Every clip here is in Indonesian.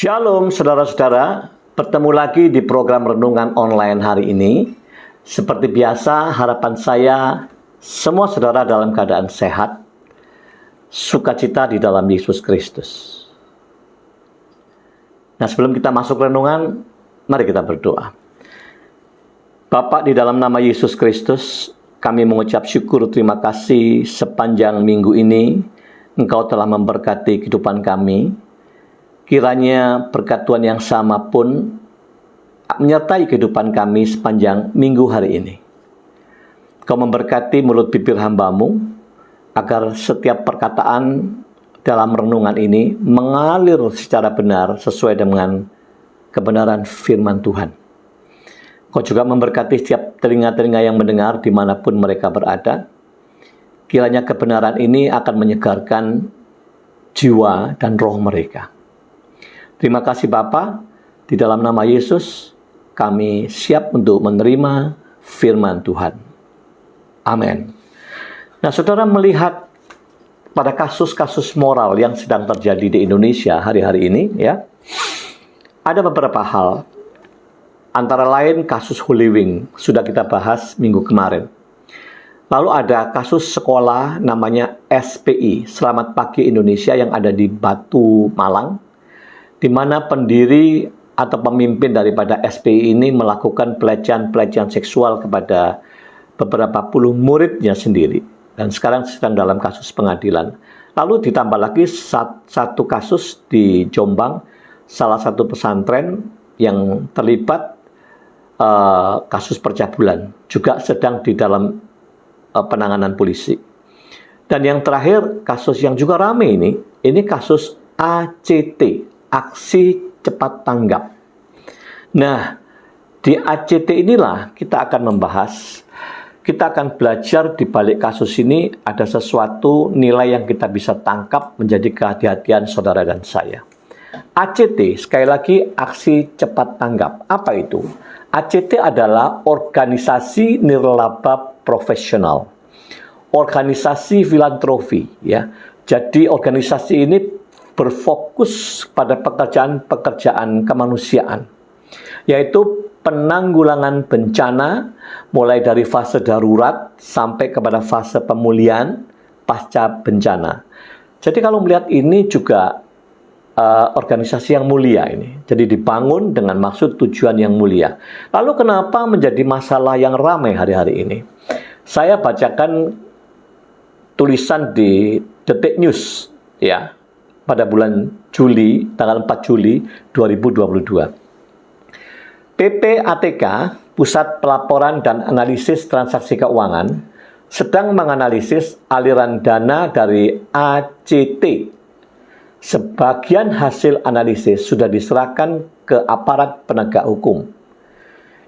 Shalom saudara-saudara, bertemu lagi di program Renungan Online hari ini. Seperti biasa, harapan saya semua saudara dalam keadaan sehat, sukacita di dalam Yesus Kristus. Nah, sebelum kita masuk renungan, mari kita berdoa. Bapa, di dalam nama Yesus Kristus, kami mengucap syukur terima kasih sepanjang minggu ini Engkau telah memberkati kehidupan kami. Kiranya berkat Tuhan yang sama pun menyertai kehidupan kami sepanjang minggu hari ini. Kau memberkati mulut bibir hamba-Mu, agar setiap perkataan dalam renungan ini mengalir secara benar sesuai dengan kebenaran firman Tuhan. Kau juga memberkati setiap telinga-telinga yang mendengar dimanapun mereka berada. Kiranya kebenaran ini akan menyegarkan jiwa dan roh mereka. Terima kasih Bapa, di dalam nama Yesus kami siap untuk menerima firman Tuhan. Amin. Nah, saudara melihat pada kasus-kasus moral yang sedang terjadi di Indonesia hari-hari ini, ya, ada beberapa hal. Antara lain kasus Holy Wing, sudah kita bahas minggu kemarin. Lalu ada kasus sekolah namanya SPI, Selamat Pagi Indonesia, yang ada di Batu, Malang, di mana pendiri atau pemimpin daripada SPI ini melakukan pelecehan seksual kepada beberapa puluh muridnya sendiri. Dan sekarang sedang dalam kasus pengadilan. Lalu ditambah lagi satu kasus di Jombang, salah satu pesantren yang terlibat kasus percabulan, juga sedang di dalam penanganan polisi. Dan yang terakhir, kasus yang juga ramai ini kasus ACT, Aksi Cepat Tanggap. Nah, di ACT inilah kita akan membahas, kita akan belajar di balik kasus ini ada sesuatu nilai yang kita bisa tangkap menjadi kehati-hatian saudara dan saya. ACT, sekali lagi, Aksi Cepat Tanggap. Apa itu? ACT adalah organisasi nirlaba profesional, organisasi filantropi, ya. Jadi organisasi ini berfokus pada pekerjaan kemanusiaan, yaitu penanggulangan bencana mulai dari fase darurat sampai kepada fase pemulihan pasca bencana. Jadi kalau melihat ini juga organisasi yang mulia ini. Jadi dibangun dengan maksud tujuan yang mulia. Lalu kenapa menjadi masalah yang ramai hari-hari ini? Saya bacakan tulisan di Detik News, ya, pada bulan Juli, tanggal 4 Juli 2022. PPATK, Pusat Pelaporan dan Analisis Transaksi Keuangan, sedang menganalisis aliran dana dari ACT. Sebagian hasil analisis sudah diserahkan ke aparat penegak hukum.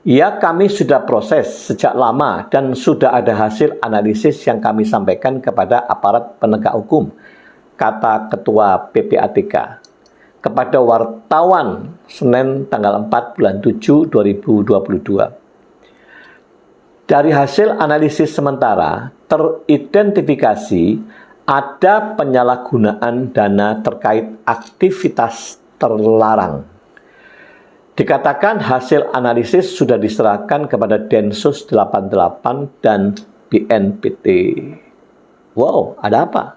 Ya, kami sudah proses sejak lama dan sudah ada hasil analisis yang kami sampaikan kepada aparat penegak hukum, kata Ketua PPATK kepada wartawan Senin tanggal 4 bulan 7 2022. Dari hasil analisis sementara, teridentifikasi ada penyalahgunaan dana terkait aktivitas terlarang. Dikatakan hasil analisis sudah diserahkan kepada Densus 88 dan BNPT. Wow, ada apa?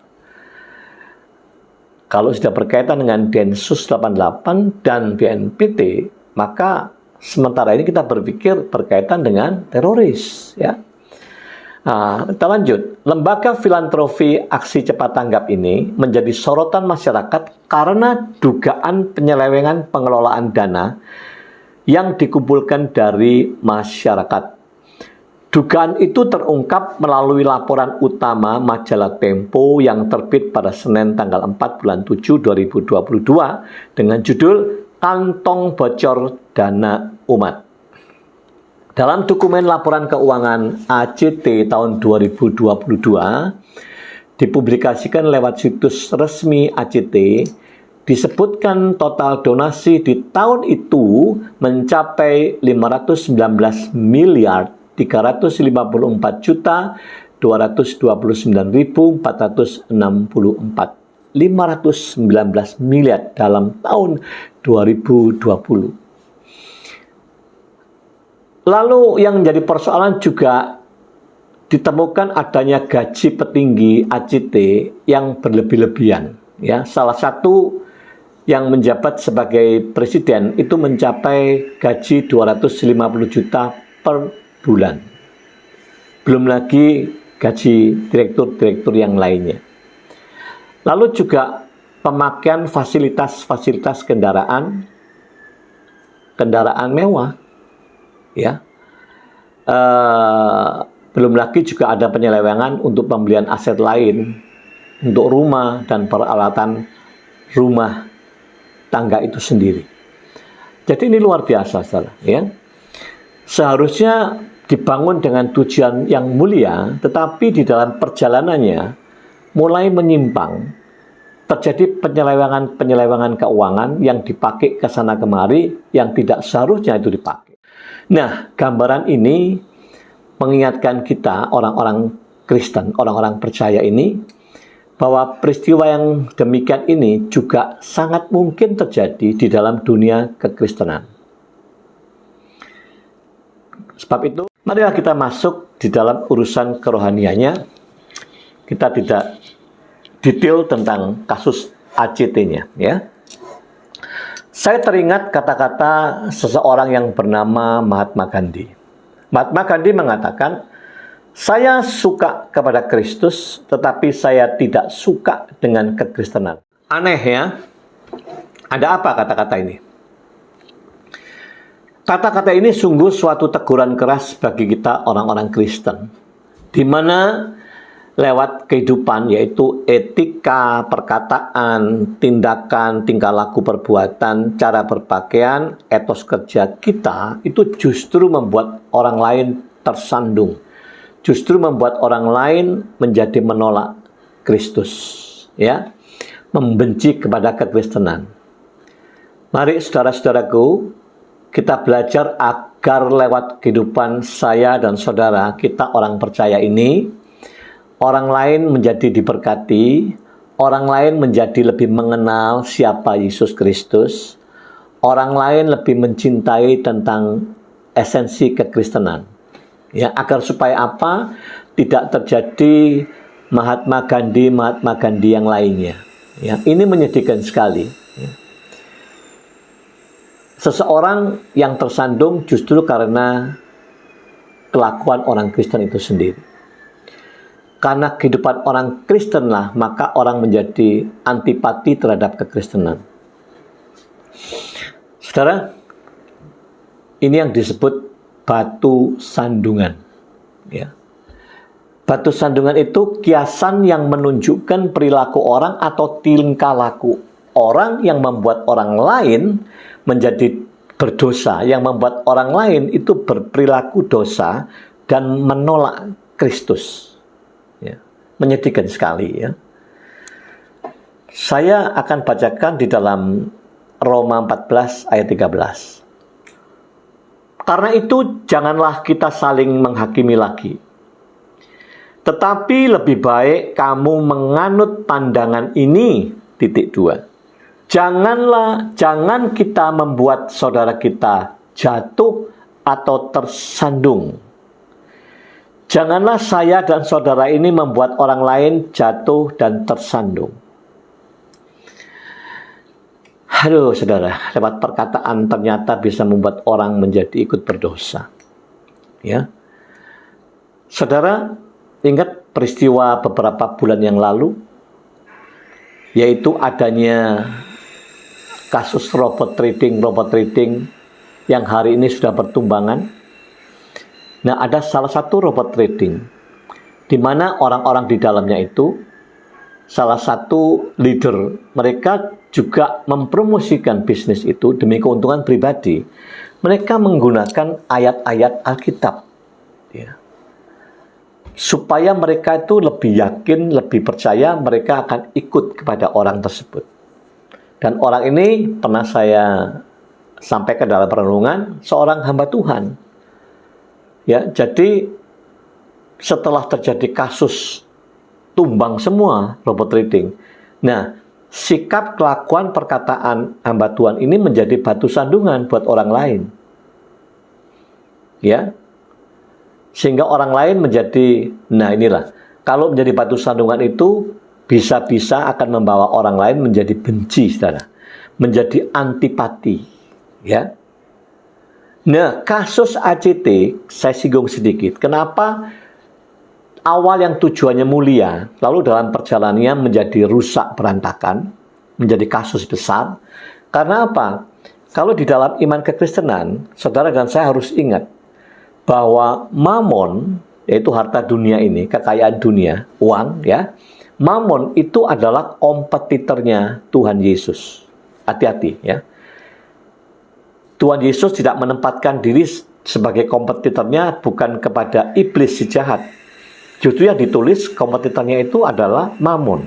Kalau sudah berkaitan dengan Densus 88 dan BNPT, maka sementara ini kita berpikir berkaitan dengan teroris, ya. Nah, kita lanjut. Lembaga filantropi Aksi Cepat Tanggap ini menjadi sorotan masyarakat karena dugaan penyelewengan pengelolaan dana yang dikumpulkan dari masyarakat. Dugaan itu terungkap melalui laporan utama majalah Tempo yang terbit pada Senin tanggal 4 bulan 7 2022 dengan judul Kantong Bocor Dana Umat. Dalam dokumen laporan keuangan ACT tahun 2022 dipublikasikan lewat situs resmi ACT, disebutkan total donasi di tahun itu mencapai 519 miliar 354 juta 229.464 519 miliar dalam tahun 2020. Lalu yang menjadi persoalan juga ditemukan adanya gaji petinggi ACT yang berlebih-lebihan. Ya, salah satu yang menjabat sebagai presiden itu mencapai gaji 250 juta per bulan. Belum lagi gaji direktur-direktur yang lainnya. Lalu juga pemakaian fasilitas-fasilitas kendaraan mewah, ya. Belum lagi juga ada penyelewengan untuk pembelian aset lain untuk rumah dan peralatan rumah tangga itu sendiri. Jadi ini luar biasa, saudara, ya. Seharusnya dibangun dengan tujuan yang mulia, tetapi di dalam perjalanannya mulai menyimpang, terjadi penyelewengan keuangan yang dipakai ke sana kemari yang tidak seharusnya itu dipakai. Nah, gambaran ini mengingatkan kita orang-orang Kristen, orang-orang percaya ini, bahwa peristiwa yang demikian ini juga sangat mungkin terjadi di dalam dunia kekristenan. Sebab itu, marilah kita masuk di dalam urusan kerohaniannya. Kita tidak detail tentang kasus ACT-nya, ya. Saya teringat kata-kata seseorang yang bernama Mahatma Gandhi. Mahatma Gandhi mengatakan, "Saya suka kepada Kristus, tetapi saya tidak suka dengan kekristenan." Aneh, ya? Ada apa kata-kata ini? Kata-kata ini sungguh suatu teguran keras bagi kita orang-orang Kristen, di mana lewat kehidupan, yaitu etika, perkataan, tindakan, tingkah laku, perbuatan, cara berpakaian, etos kerja kita, itu justru membuat orang lain tersandung. Justru membuat orang lain menjadi menolak Kristus, ya, membenci kepada kekristenan. Mari saudara-saudaraku, kita belajar agar lewat kehidupan saya dan saudara, kita orang percaya ini, orang lain menjadi diberkati, orang lain menjadi lebih mengenal siapa Yesus Kristus, orang lain lebih mencintai tentang esensi kekristenan. Ya, agar supaya apa? Tidak terjadi Mahatma Gandhi yang lainnya. Ya, ini menyedihkan sekali. Ya. Seseorang yang tersandung justru karena kelakuan orang Kristen itu sendiri. Karena kehidupan orang Kristenlah, maka orang menjadi antipati terhadap kekristenan. Saudara, ini yang disebut batu sandungan, ya. Batu sandungan itu kiasan yang menunjukkan perilaku orang atau tingkah laku orang yang membuat orang lain menjadi berdosa, yang membuat orang lain itu berperilaku dosa dan menolak Kristus. Ya. Menyedihkan sekali, ya. Saya akan bacakan di dalam Roma 14 ayat 13. Karena itu janganlah kita saling menghakimi lagi. Tetapi lebih baik kamu menganut pandangan ini, 2. Jangan kita membuat saudara kita jatuh atau tersandung. Janganlah saya dan saudara ini membuat orang lain jatuh dan tersandung. Aduh, saudara, lewat perkataan ternyata bisa membuat orang menjadi ikut berdosa. Ya, saudara, ingat peristiwa beberapa bulan yang lalu, yaitu adanya kasus robot trading yang hari ini sudah bertumbangan. Nah, ada salah satu robot trading di mana orang-orang di dalamnya itu, salah satu leader mereka juga mempromosikan bisnis itu demi keuntungan pribadi. Mereka menggunakan ayat-ayat Alkitab, ya, supaya mereka itu lebih yakin, lebih percaya mereka akan ikut kepada orang tersebut. Dan orang ini pernah saya sampaikan dalam perenungan, seorang hamba Tuhan. Ya, jadi setelah terjadi kasus tumbang semua robot trading, nah, sikap, kelakuan, perkataan hamba Tuhan ini menjadi batu sandungan buat orang lain. Ya. Sehingga orang lain menjadi, nah inilah, kalau menjadi batu sandungan itu bisa-bisa akan membawa orang lain menjadi benci, saudara. Menjadi antipati. Ya. Nah, kasus ACT saya singgung sedikit. Kenapa awal yang tujuannya mulia, lalu dalam perjalanannya menjadi rusak berantakan, menjadi kasus besar. Karena apa? Kalau di dalam iman kekristenan, saudara dan saya harus ingat bahwa mamon, yaitu harta dunia ini, kekayaan dunia, uang, ya, mamon itu adalah kompetitornya Tuhan Yesus. Hati-hati, ya. Tuhan Yesus tidak menempatkan diri sebagai kompetitornya bukan kepada iblis si jahat. Justru yang ditulis kompetitornya itu adalah mamon.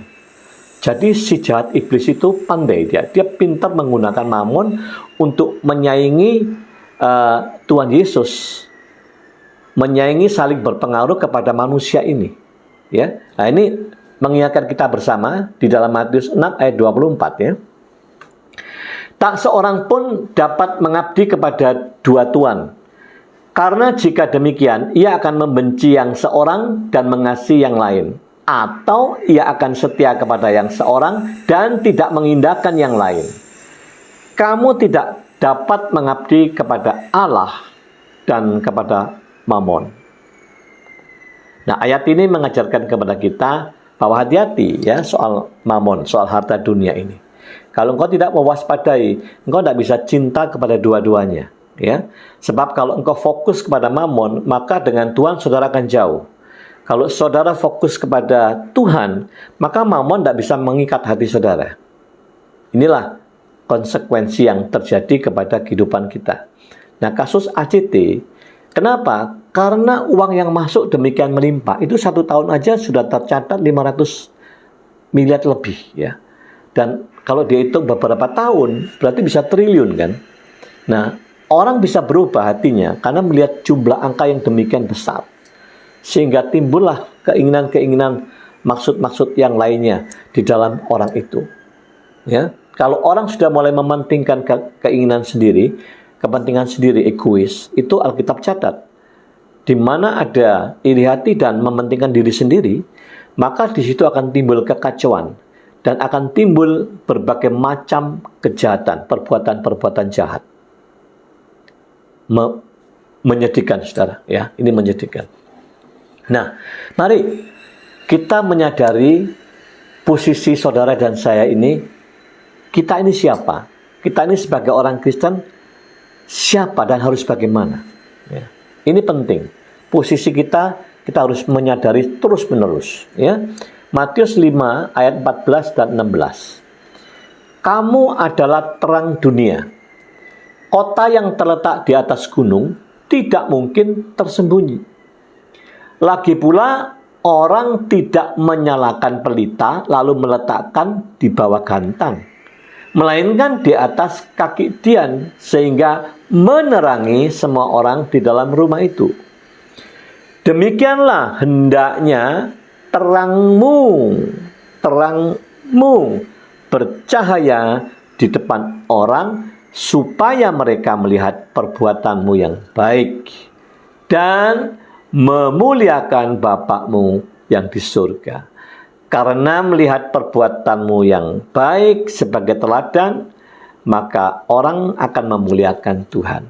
Jadi si jahat iblis itu pandai, dia pintar menggunakan mamon untuk menyaingi Tuhan Yesus, menyaingi saling berpengaruh kepada manusia ini. Ya, nah ini mengingatkan kita bersama di dalam Matius 6 ayat 24, ya. Tak seorang pun dapat mengabdi kepada dua tuan. Karena jika demikian, ia akan membenci yang seorang dan mengasihi yang lain. Atau ia akan setia kepada yang seorang dan tidak mengindahkan yang lain. Kamu tidak dapat mengabdi kepada Allah dan kepada Mamon. Nah, ayat ini mengajarkan kepada kita bahwa hati-hati ya soal Mamon, soal harta dunia ini. Kalau engkau tidak mewaspadai, engkau tidak bisa cinta kepada dua-duanya. Ya, sebab kalau engkau fokus kepada mamon, maka dengan Tuhan saudara akan jauh. Kalau saudara fokus kepada Tuhan, maka mamon tidak bisa mengikat hati saudara. Inilah konsekuensi yang terjadi kepada kehidupan kita. Nah, kasus ACT, kenapa? Karena uang yang masuk demikian melimpah. Itu 1 tahun aja sudah tercatat 500 miliar lebih, ya. Dan kalau dihitung beberapa tahun, berarti bisa triliun, kan? Nah, orang bisa berubah hatinya karena melihat jumlah angka yang demikian besar. Sehingga timbullah keinginan-keinginan, maksud-maksud yang lainnya di dalam orang itu. Ya, kalau orang sudah mulai mementingkan keinginan sendiri, kepentingan sendiri, egois, itu Alkitab catat. Di mana ada iri hati dan mementingkan diri sendiri, maka di situ akan timbul kekacauan dan akan timbul berbagai macam kejahatan, perbuatan-perbuatan jahat. Menyedihkan, saudara, ya, ini menyedihkan. Nah, mari kita menyadari posisi saudara dan saya ini. Kita ini siapa? Kita ini sebagai orang Kristen siapa dan harus bagaimana? Ya. Ini penting. Posisi kita harus menyadari terus-menerus. Ya. Matius 5 ayat 14 dan 16. Kamu adalah terang dunia. Kota yang terletak di atas gunung tidak mungkin tersembunyi. Lagi pula orang tidak menyalakan pelita lalu meletakkan di bawah gantang, melainkan di atas kaki tian sehingga menerangi semua orang di dalam rumah itu. Demikianlah hendaknya terangmu bercahaya di depan orang, supaya mereka melihat perbuatanmu yang baik dan memuliakan Bapakmu yang di surga. Karena melihat perbuatanmu yang baik sebagai teladan, maka orang akan memuliakan Tuhan.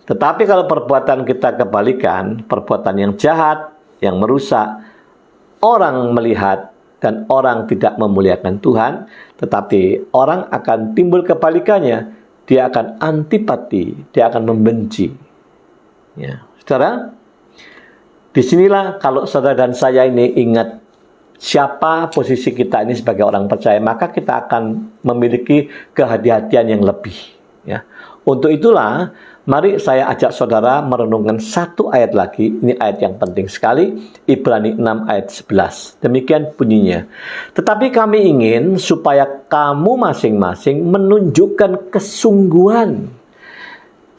Tetapi kalau perbuatan kita kebalikan, perbuatan yang jahat, yang merusak, orang melihat dan orang tidak memuliakan Tuhan, tetapi orang akan timbul kebalikannya. Dia akan antipati, dia akan membenci. Ya, saudara, disinilah kalau saudara dan saya ini ingat siapa posisi kita ini sebagai orang percaya, maka kita akan memiliki kehati-hatian yang lebih. Ya. Untuk itulah, mari saya ajak saudara merenungkan satu ayat lagi. Ini ayat yang penting sekali. Ibrani 6 ayat 11. Demikian bunyinya. Tetapi kami ingin supaya kamu masing-masing menunjukkan kesungguhan.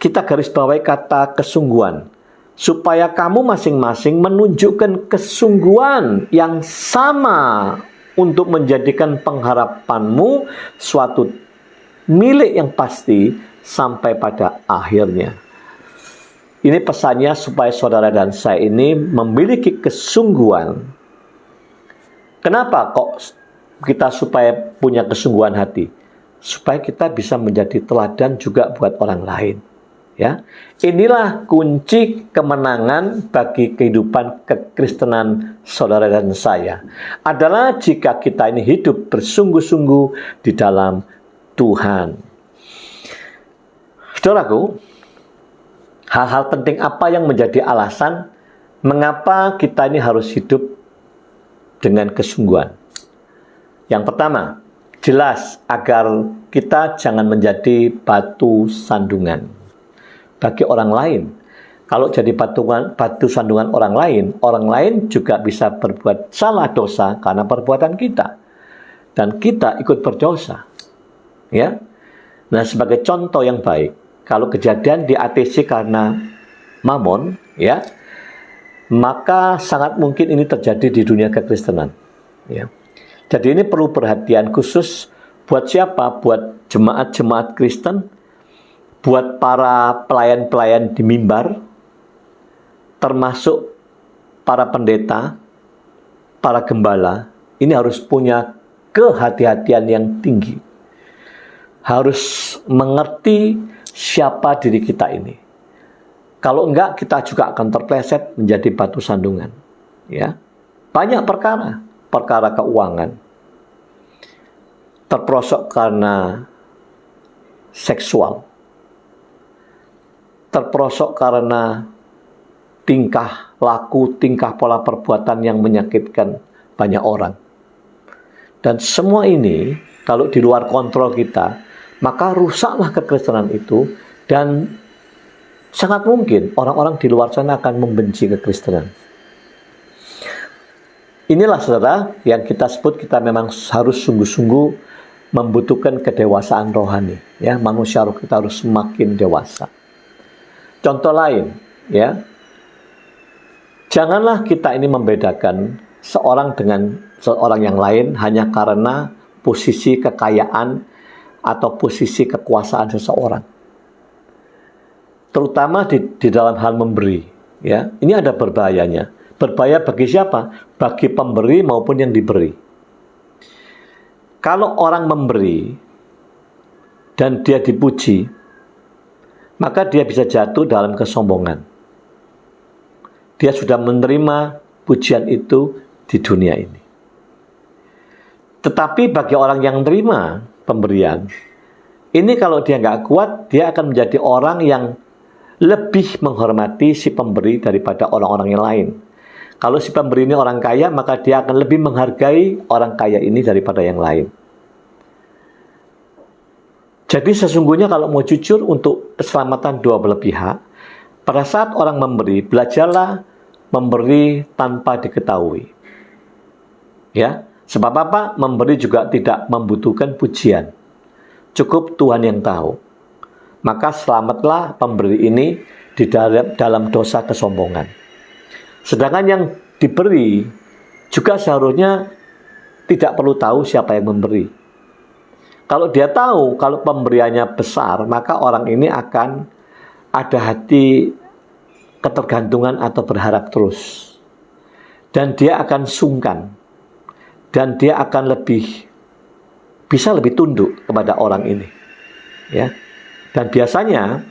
Kita garis bawahi kata kesungguhan. Supaya kamu masing-masing menunjukkan kesungguhan yang sama untuk menjadikan pengharapanmu suatu milik yang pasti sampai pada akhirnya. Ini pesannya supaya saudara dan saya ini memiliki kesungguhan. Kenapa kok kita supaya punya kesungguhan hati? Supaya kita bisa menjadi teladan juga buat orang lain. Ya, inilah kunci kemenangan bagi kehidupan kekristenan saudara dan saya. Adalah jika kita ini hidup bersungguh-sungguh di dalam Tuhan. Saudaraku, hal-hal penting apa yang menjadi alasan mengapa kita ini harus hidup dengan kesungguhan? Yang pertama, jelas agar kita jangan menjadi batu sandungan bagi orang lain. Kalau jadi batu sandungan orang lain juga bisa berbuat salah dosa karena perbuatan kita. Dan kita ikut berdosa. Ya. Nah, sebagai contoh yang baik, kalau kejadian di ATC karena mamon, ya, maka sangat mungkin ini terjadi di dunia kekristenan. Ya. Jadi ini perlu perhatian khusus buat siapa? Buat jemaat-jemaat Kristen, buat para pelayan-pelayan di mimbar, termasuk para pendeta, para gembala. Ini harus punya kehati-hatian yang tinggi. Harus mengerti siapa diri kita ini. Kalau enggak, kita juga akan terpleset menjadi batu sandungan. Ya, banyak perkara keuangan, terperosok karena seksual, terperosok karena tingkah laku, tingkah pola perbuatan yang menyakitkan banyak orang. Dan semua ini, kalau di luar kontrol kita, maka rusaklah kekristenan itu, dan sangat mungkin orang-orang di luar sana akan membenci kekristenan. Inilah saudara yang kita sebut kita memang harus sungguh-sungguh membutuhkan kedewasaan rohani. Ya, manusia roh kita harus semakin dewasa. Contoh lain, ya, janganlah kita ini membedakan seorang dengan seorang yang lain hanya karena posisi kekayaan atau posisi kekuasaan seseorang. Terutama di dalam hal memberi. Ya, ini ada berbahayanya. Berbahaya bagi siapa? Bagi pemberi maupun yang diberi. Kalau orang memberi dan dia dipuji, maka dia bisa jatuh dalam kesombongan. Dia sudah menerima pujian itu di dunia ini. Tetapi bagi orang yang menerima pemberian, ini kalau dia nggak kuat, dia akan menjadi orang yang lebih menghormati si pemberi daripada orang-orang yang lain. Kalau si pemberi ini orang kaya, maka dia akan lebih menghargai orang kaya ini daripada yang lain. Jadi sesungguhnya kalau mau jujur untuk keselamatan dua belah pihak, pada saat orang memberi, belajarlah memberi tanpa diketahui. Ya, sebab apa? Memberi juga tidak membutuhkan pujian. Cukup Tuhan yang tahu. Maka selamatlah pemberi ini di dalam dosa kesombongan. Sedangkan yang diberi juga seharusnya tidak perlu tahu siapa yang memberi. Kalau dia tahu kalau pemberiannya besar, maka orang ini akan ada hati ketergantungan atau berharap terus. Dan dia akan sungkan. Dan dia akan bisa lebih tunduk kepada orang ini. Ya. Dan biasanya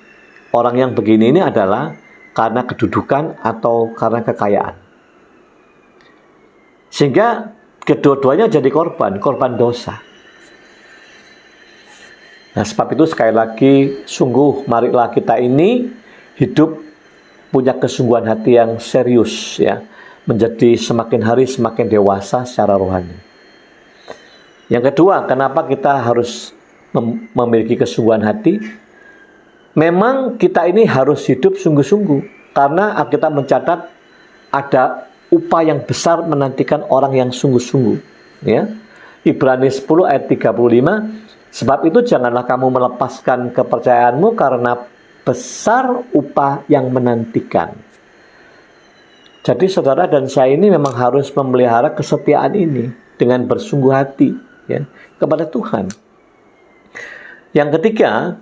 orang yang begini ini adalah karena kedudukan atau karena kekayaan. Sehingga kedua-duanya jadi korban dosa. Nah, sebab itu sekali lagi, sungguh marilah kita ini hidup punya kesungguhan hati yang serius, ya, menjadi semakin hari semakin dewasa secara rohani. Yang kedua, kenapa kita harus memiliki kesungguhan hati? Memang kita ini harus hidup sungguh-sungguh, karena Alkitab mencatat ada upah yang besar menantikan orang yang sungguh-sungguh. Ya, Ibrani 10 ayat 35. Sebab itu janganlah kamu melepaskan kepercayaanmu karena besar upah yang menantikan. Jadi saudara dan saya ini memang harus memelihara kesetiaan ini. dengan bersungguh hati ya, kepada Tuhan. Yang ketiga,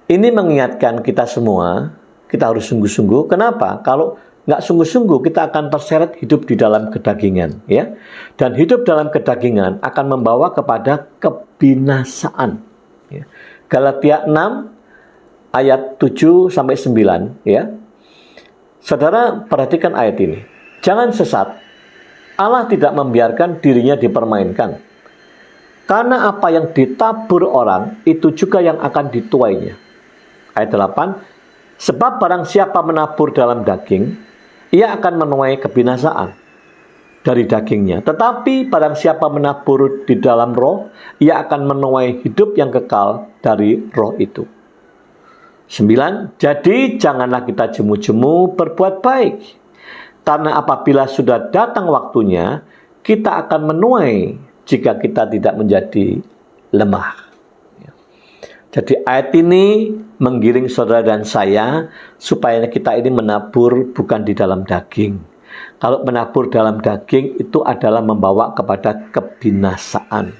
ini mengingatkan kita semua, kita harus sungguh-sungguh. Kenapa? Kalau nggak sungguh-sungguh, kita akan terseret hidup di dalam kedagingan, ya. Dan hidup dalam kedagingan akan membawa kepada kebinasaan. Ya. Galatia 6 ayat 7 sampai 9, ya. Saudara, perhatikan ayat ini. Jangan sesat. Allah tidak membiarkan dirinya dipermainkan. Karena apa yang ditabur orang, itu juga yang akan dituainya. Ayat 8. Sebab barang siapa menabur dalam daging, ia akan menuai kebinasaan dari dagingnya. Tetapi barang siapa menabur di dalam roh, ia akan menuai hidup yang kekal dari roh itu. 9. Jadi janganlah kita jemu-jemu berbuat baik. Karena apabila sudah datang waktunya, kita akan menuai jika kita tidak menjadi lemah. Jadi ayat ini menggiring saudara dan saya supaya kita ini menabur bukan di dalam daging. Kalau menabur dalam daging itu adalah membawa kepada kebinasaan.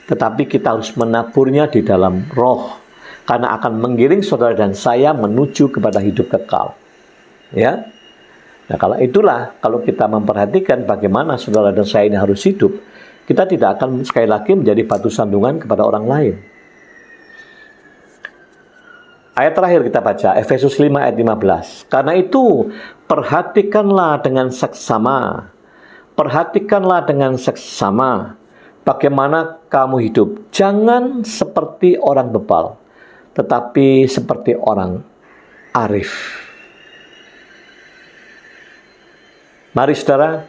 Tetapi kita harus menaburnya di dalam roh. Karena akan menggiring saudara dan saya menuju kepada hidup kekal. Ya. Nah, kalau kita memperhatikan bagaimana saudara dan saya ini harus hidup, kita tidak akan sekali lagi menjadi batu sandungan kepada orang lain. Ayat terakhir kita baca, Efesus 5 ayat 15. Karena itu, perhatikanlah dengan seksama. Perhatikanlah dengan seksama bagaimana kamu hidup. Jangan seperti orang bebal, tetapi seperti orang arif. Mari saudara,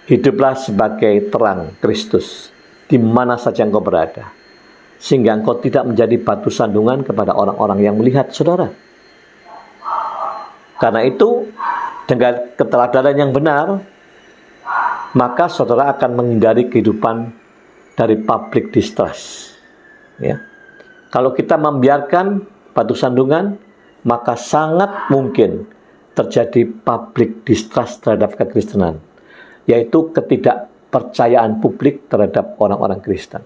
hiduplah sebagai terang Kristus di mana saja engkau berada, sehingga engkau tidak menjadi batu sandungan kepada orang-orang yang melihat saudara. Karena itu, dengan keteladanan yang benar, maka saudara akan menghindari kehidupan dari public distrust. Ya. Kalau kita membiarkan batu sandungan, maka sangat mungkin terjadi public distrust terhadap kekristenan, yaitu ketidakpercayaan publik terhadap orang-orang Kristen.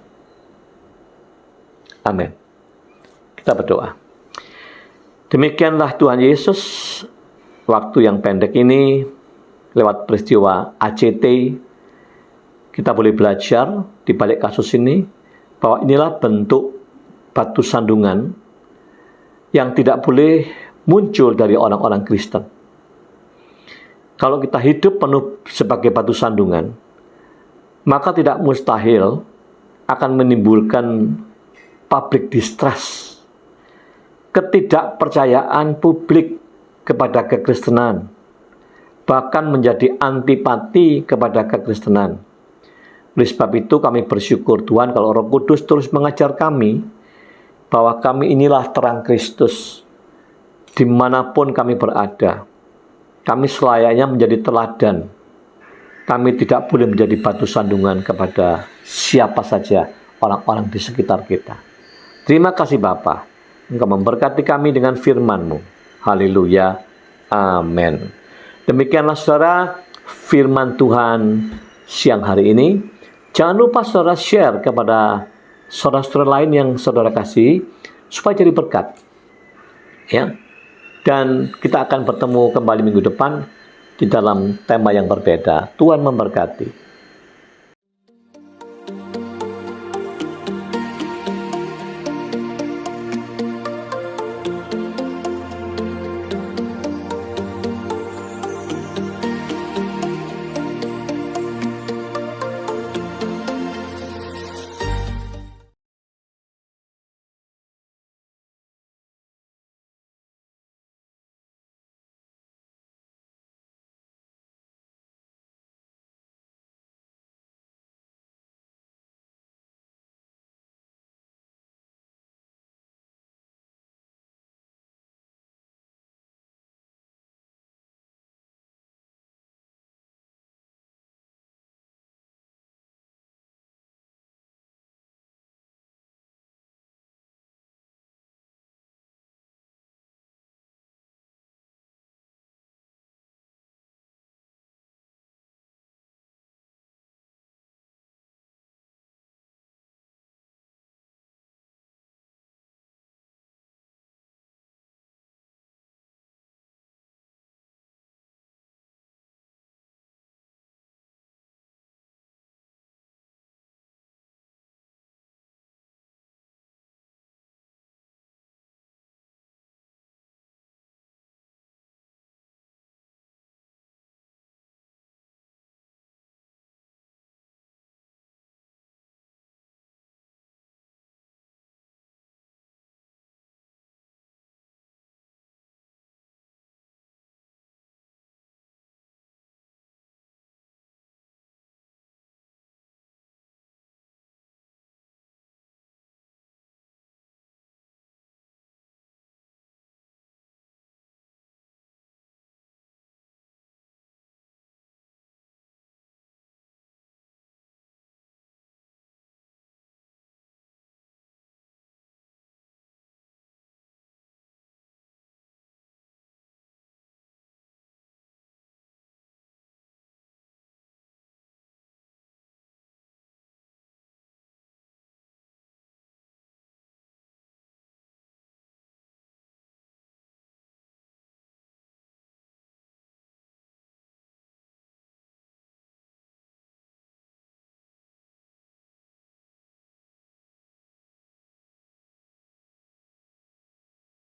Amin. Kita berdoa. Demikianlah Tuhan Yesus, waktu yang pendek ini, lewat peristiwa ACT, kita boleh belajar di balik kasus ini, bahwa inilah bentuk batu sandungan yang tidak boleh muncul dari orang-orang Kristen. Kalau kita hidup penuh sebagai batu sandungan, maka tidak mustahil akan menimbulkan public distrust, ketidakpercayaan publik kepada kekristenan, bahkan menjadi antipati kepada kekristenan. Oleh sebab itu kami bersyukur Tuhan kalau Roh Kudus terus mengajar kami bahwa kami inilah terang Kristus dimanapun kami berada. Kami selayaknya menjadi teladan. Kami tidak boleh menjadi batu sandungan kepada siapa saja orang-orang di sekitar kita. Terima kasih Bapa. Engkau memberkati kami dengan firman-Mu. Haleluya. Amin. Demikianlah saudara firman Tuhan siang hari ini. Jangan lupa saudara share kepada saudara-saudara lain yang saudara kasih supaya jadi berkat. Ya. Dan kita akan bertemu kembali minggu depan di dalam tema yang berbeda. Tuhan memberkati.